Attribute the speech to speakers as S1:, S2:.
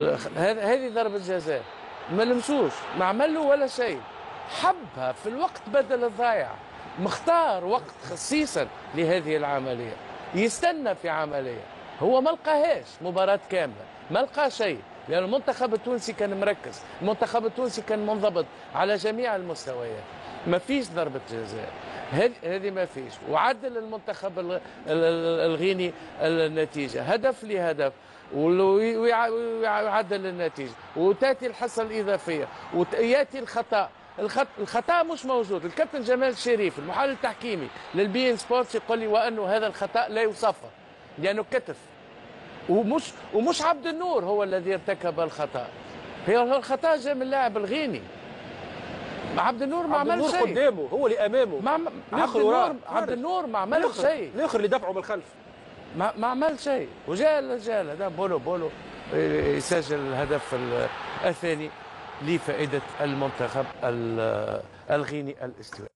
S1: هذه ضربة جزاء، ما لمسوش، ما عمل له ولا شيء، حبها في الوقت بدل الضايع، مختار وقت خصيصا لهذه العملية، يستنى في عملية، هو ما لقاهاش مباراة كاملة، ما لقى شيء، لأن المنتخب التونسي كان مركز، المنتخب التونسي كان منضبط على جميع المستويات، ما فيش ضربة جزاء، هذه ما فيش، وعدل المنتخب الغيني النتيجة هدف لهدف، ويعدل النتيجة، وتاتي الحصة الإضافية، وياتي الخطأ، الخطأ مش موجود. الكابتن جمال الشريف المحلل التحكيمي للبي ان سبورتس يقول لي وأنه هذا الخطأ لا يصفر لأنه كتف، ومش عبد النور هو الذي ارتكب الخطأ، هي الخطأ جاء من اللاعب الغيني، عبد النور ما
S2: عبد
S1: عمل
S2: النور
S1: شيء،
S2: قدامه، هو اللي امامه.
S1: عبد النور ما عمل شيء،
S2: الاخر اللي دفعه من الخلف
S1: ما عمل شيء، وجاء هذا بولو يسجل الهدف الثاني لفائدة المنتخب الغيني الاستوائي.